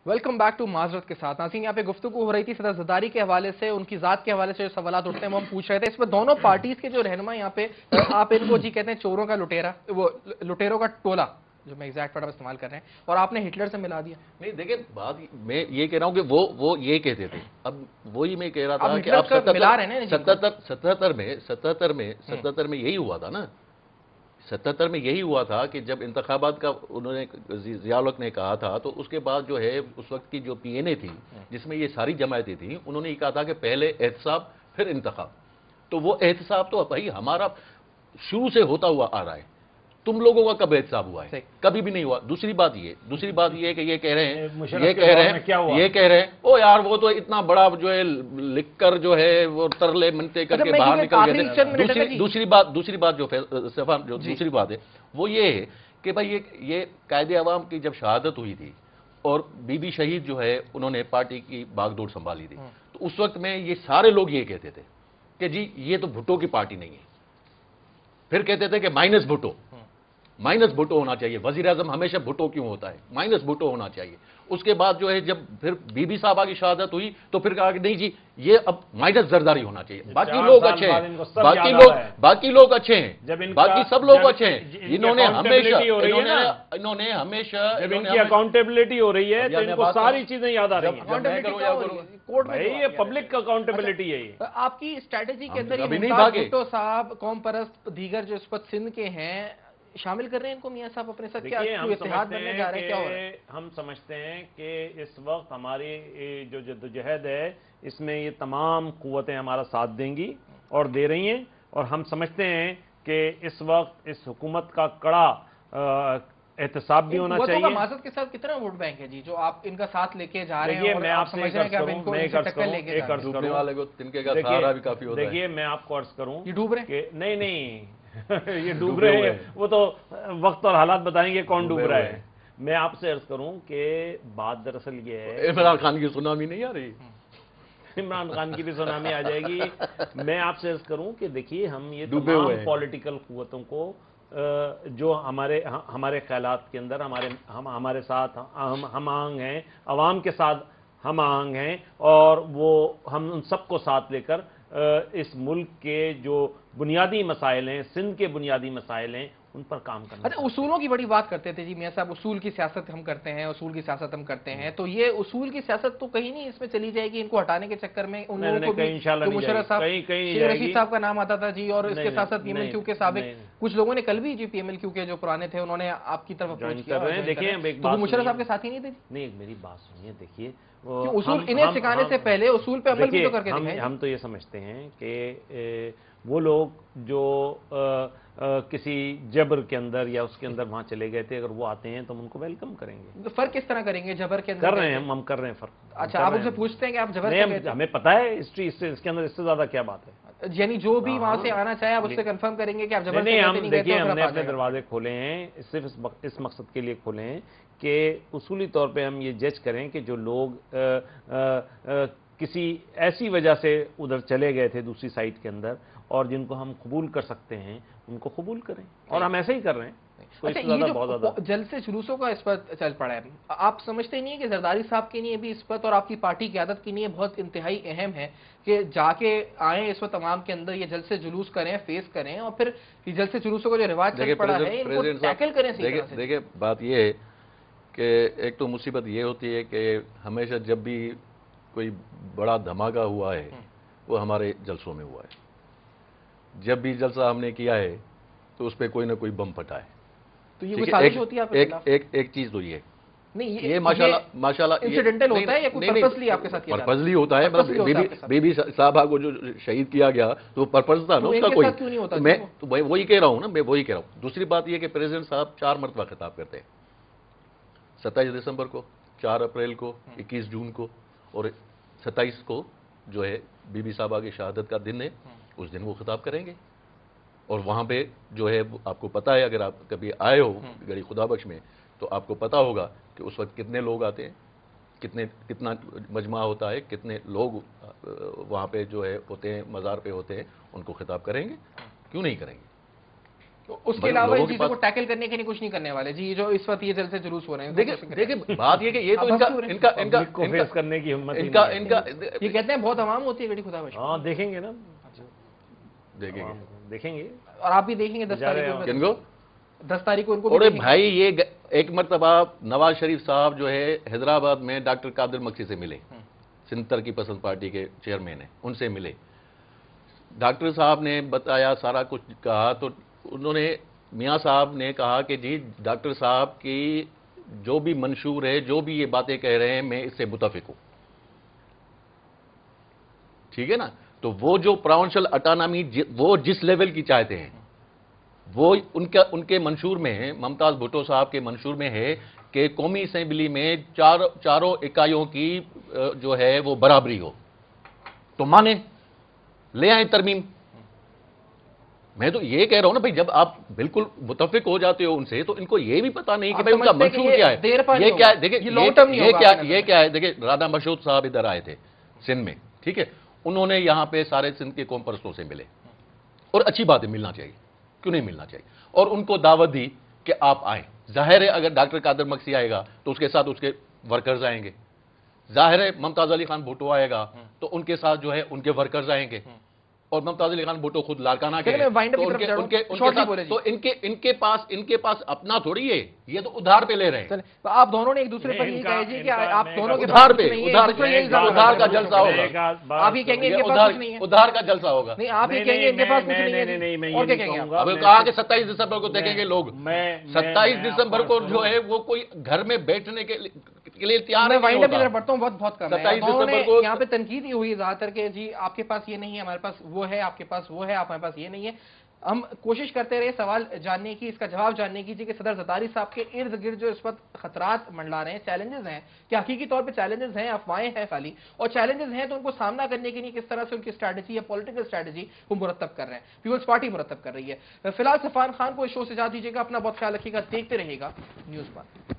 Welcome back to माजरत के साथ। नाज़रीन, यहाँ पे गुफ्तगू हो रही थी सदर ज़रदारी के हवाले से, उनकी ज़ात के हवाले से जो सवालात उठते हैं वो हम पूछ रहे थे। इसमें दोनों पार्टीज के जो रहनुमा यहाँ पे आप इनको जी कहते हैं चोरों का लुटेरा, वो लुटेरों का टोला, जो मैं एग्जैक्ट वर्ड इस्तेमाल कर रहे हैं, और आपने हिटलर से मिला दिया। नहीं देखिए, बात मैं ये कह रहा हूँ कि वो ये कहते थे, अब वही मैं कह रहा था कि आप मिला रहे हैं 77 में यही हुआ था ना। 77 में यही हुआ था कि जब इंतखाबात का उन्होंने ज़िया-उल-हक ने कहा था, तो उसके बाद जो है उस वक्त की जो पीएनए थी जिसमें ये सारी जमायतें थी, उन्होंने ये कहा था कि पहले एहतसाब फिर इंतखाब। तो वो एहतसाब तो भाई हमारा शुरू से होता हुआ आ रहा है, तुम लोगों का कब एहतसाब हुआ है? कभी भी नहीं हुआ। दूसरी बात ये कि ये कह रहे हैं ओ यार वो तो इतना बड़ा जो है लिखकर जो है वो तरले मनते करके बाहर निकल गए थे। दूसरी बात जो दूसरी बात है वो ये है कि भाई ये कायदे अवाम की जब शहादत हुई थी और बीबी शहीद जो है उन्होंने पार्टी की बागडोर संभाली थी, तो उस वक्त में ये सारे लोग ये कहते थे कि जी ये तो भुट्टो की पार्टी नहीं है। फिर कहते थे कि माइनस भुट्टो होना चाहिए। वजीर आजम हमेशा भुट्टो क्यों होता है? माइनस भुट्टो होना चाहिए। उसके बाद जो है जब फिर बीबी साहबा की शहादत हुई तो फिर कहा कि नहीं जी ये अब माइनस जर्दारी होना चाहिए। बाकी लोग अच्छे हैं, बाकी लोग अच्छे हैं, बाकी सब लोग अच्छे हैं। इन्होंने हमेशा इनकी अकाउंटेबिलिटी हो रही है तो इनको सारी चीजें याद आ रही हैं। ये पब्लिक का अकाउंटेबिलिटी है। आपकी स्ट्रेटेजी के अंदर भुट्टो साहब, कौम परस्त दीगर जो इस वक्त सिंध के हैं शामिल कर रहे हैं इनको मियां साहब अपने साथ? क्या इत्तेहाद बनने जा रहे हैं? क्या हो रहा है? हम समझते हैं कि इस वक्त हमारी जो जद्दोजहद है इसमें ये तमाम कुव्वतें हमारा साथ देंगी और दे रही हैं, और हम समझते हैं कि इस वक्त इस हुकूमत का कड़ा एहतसाब भी होना चाहिए। माजरत के साथ कितना वोट बैंक है जी जो आप इनका साथ लेके जा रहे हैं? मैं आपसे देखिए मैं आपको अर्ज करूं, ये डूब रहे हैं? नहीं ये डूब रहे हैं, वो तो वक्त और हालात बताएंगे कौन डूब रहा है। मैं आपसे अर्ज करूं कि बात दरअसल ये है, इमरान खान की सुनामी नहीं आ रही? इमरान खान की भी सुनामी आ जाएगी। मैं आपसे अर्ज करूं कि देखिए हम ये तमाम पॉलिटिकल कुव्वतों को जो हमारे ख्यालात के अंदर हमारे साथ हम आहंग हैं, अवाम के साथ हम आहंग हैं, और वो हम उन सबको साथ लेकर इस मुल्क के जो बुनियादी मसाइल हैं, सिंध के बुनियादी मसाइल हैं, उन पर काम करना। अच्छा, उसूलों की बड़ी बात करते थे जी मियां साहब, उसूल की सियासत हम करते हैं, उसूल की सियासत हम करते हैं, तो ये उसूल की सियासत तो कहीं नहीं इसमें चली जाएगी इनको हटाने के चक्कर में? उन लोगों को भी मुशर्रफ साहब, शेख रशीद साहब का नाम आता था जी, और इसके साथ साथ पीएमएलक्यू के साबिक कुछ लोगों ने कल भी जी पीएमएलक्यू के जो पुराने थे उन्होंने आपकी तरफ अप्रोच किया। देखिए मुशर्रफ साहब के साथ ही नहीं थे? नहीं, मेरी बात सुनिए। देखिए उसूल इन्हें सिखाने से पहले उसूल पे अमल भी तो करके दिखाएं। हम तो ये समझते हैं कि वो लोग जो किसी जबर के अंदर या उसके अंदर वहां चले गए थे, अगर वो आते हैं तो हम उनको वेलकम करेंगे। तो फर्क किस तरह करेंगे जबर के अंदर? कर रहे हैं हम कर रहे हैं फर्क। अच्छा, आप उनसे पूछते हैं कि आप जबर से गए थे? हमें पता है हिस्ट्री, इसके अंदर इससे ज्यादा क्या बात है। यानी जो भी वहां से आना चाहे आप उससे कंफर्म करेंगे कि आप जबर नहीं, हम देखिए हमने अपने दरवाजे खोले हैं सिर्फ इस मकसद के लिए खोले हैं कि उसूली तौर पे हम ये जज करें कि जो लोग किसी ऐसी वजह से उधर चले गए थे दूसरी साइड के अंदर और जिनको हम कबूल कर सकते हैं उनको कबूल करें, और हम ऐसे ही कर रहे हैं। अच्छा, ये जो जलसे जुलूसों का इस पर चल पड़ा है, आप समझते नहीं है कि जरदारी साहब के लिए भी इस पर और आपकी पार्टी की आदत के लिए बहुत इंतहाई अहम है कि जाके आए इस वक्त तमाम के अंदर ये जलसे जुलूस करें, फेस करें, और फिर जलसे जुलूसों का जो रिवाज चल पड़ा है इनको टैकल करें? देखिए बात ये है कि एक तो मुसीबत ये होती है कि हमेशा जब भी कोई बड़ा धमाका हुआ है वो हमारे जलसों में हुआ है। जब भी जलसा हमने किया है तो उस पर कोई ना कोई बम फटा है। तो ये साजिश होती है? एक चीज तो ये नहीं, ये माशाल्लाह इंसिडेंटल होता है या कोई पर्पसली आपके साथ किया? पर्पसली होता है। बीबी साहबा को जो शहीद किया गया तो पर्पस था ना उसका कोई। क्यों नहीं होता? मैं तो वही कह रहा हूँ ना, मैं वही कह रहा हूँ। दूसरी बात ये कि प्रेसिडेंट साहब 4 मरतबा खिताब करते हैं, 27 दिसंबर को, 4 अप्रैल को, 21 जून को, और 27 को जो है बीबी साहबा की शहादत का दिन है, उस दिन वो खिताब करेंगे। और वहाँ पे जो है आपको पता है, अगर आप कभी आए हो गड़ी खुदा बख्श में तो आपको पता होगा कि उस वक्त कितने लोग आते हैं, कितना मजमा होता है, कितने लोग वहाँ पे जो है होते हैं, मज़ार पे होते हैं, उनको खिताब करेंगे। क्यों नहीं करेंगे? اس کے علاوہ ان چیزوں کو ٹیکل کرنے کے لیے کچھ نہیں کرنے والے جی، جو اس وقت یہ جلسے جلوس ہو رہے ہیں. دیکھیں بات یہ کہ یہ تو ان کو فیس کرنے کی ہمت یہ کہتے ہیں بہت عوام ہوتی ہے بیٹی خدا بخش. ہاں دیکھیں گے نا، دیکھیں گے اور آپ بھی دیکھیں گے 10 تاریخ کو ان کو. ارے بھائی یہ ایک مرتبہ نواز شریف صاحب جو ہے حیدرآباد میں ڈاکٹر قادر مکسی سے ملے، سندھ ترقی پسند پارٹی کے چیئرمین ہیں، ان سے ملے. ڈاکٹر صاحب نے بتایا سارا کچھ کہا تو انہوں نے میاں صاحب نے کہا کہ جی ڈاکٹر صاحب کی جو بھی منشور ہے، جو بھی یہ باتیں کہہ رہے ہیں، میں اس سے متفق ہوں. ٹھیک ہے نا؟ تو وہ جو پراونشل اٹانومی وہ جس لیول کی چاہتے ہیں وہ ان کے منشور میں ہے، ممتاز بھٹو صاحب کے منشور میں ہے کہ قومی اسمبلی میں چاروں اکائیوں کی جو ہے وہ برابری ہو. تو مانے لے آئیں ترمیم. میں تو یہ کہہ رہا ہوں نا بھائی، جب آپ بالکل متفق ہو جاتے ہو ان سے تو ان کو یہ بھی پتا نہیں کہ بھائی ان کا منشور کیا ہے. یہ کیا ہے؟ دیکھیں یہ کیا ہے، دیکھیں رانا مشہود صاحب ادھر آئے تھے سندھ میں، ٹھیک ہے، انہوں نے یہاں پہ سارے سندھ کے قوم پرستوں سے ملے، اور اچھی بات ہے، ملنا چاہیے، کیوں نہیں ملنا چاہیے، اور ان کو دعوت دی کہ آپ آئیں. ظاہر ہے اگر ڈاکٹر قادر مکسی آئے گا تو اس کے ساتھ اس کے ورکرز آئیں گے. ظاہر ہے ممتاز علی خان بھٹو آئے گا تو ان کے ساتھ جو ہے ان کے ورکرز آئیں گے. اور ممتاز علی خان بھٹو خود لاڑکانہ کے تو ان کے پاس اپنا تھوڑی ہے، یہ تو ادھار پہ لے رہے ہیں. آپ دونوں نے ایک دوسرے پر یہ کہا جی کہ آپ دونوں کے ادھار پہ ادھار کا جلسہ ہوگا. آپ یہ کہیں گے ان کے پاس کچھ نہیں ہے، ادھار کا جلسہ ہوگا. نہیں آپ یہ کہیں گے ان کے پاس کچھ نہیں ہے، اور کیا کہیں گے آپ؟ اب کہا کہ 27 دسمبر کو دیکھیں گے لوگ. 27 دسمبر کو جو ہے وہ کوئی گھر میں بیٹھنے کے لیے تیار ہے. وائنڈ اپ ادھر پڑھتا ہوں، بہت کم ہے. یہاں پہ تنقید ہی ہوئی زیادہ تر کہ جی آپ کے پاس یہ نہیں ہے، ہمارے پاس وہ ہے، آپ کے پاس وہ ہے، آپ ہمارے پاس یہ نہیں ہے. ہم کوشش کرتے رہے سوال جاننے کی، اس کا جواب جاننے کی جی کہ صدر زرداری صاحب کے ارد گرد جو اس وقت خطرات منڈلا رہے ہیں، چیلنجز ہیں، کہ حقیقی طور پہ چیلنجز ہیں، افواہیں ہیں خالی، اور چیلنجز ہیں تو ان کو سامنا کرنے کے لیے کس طرح سے ان کی اسٹریٹجی یا پولیٹیکل اسٹریٹجی وہ مرتب کر رہے ہیں، پیپلز پارٹی مرتب کر رہی ہے. فی الحال صفوان خان کو اس شو سے اجازت دیجیے گا. اپنا بہت خیال رکھیے گا، دیکھتے رہیے گا نیوز 1.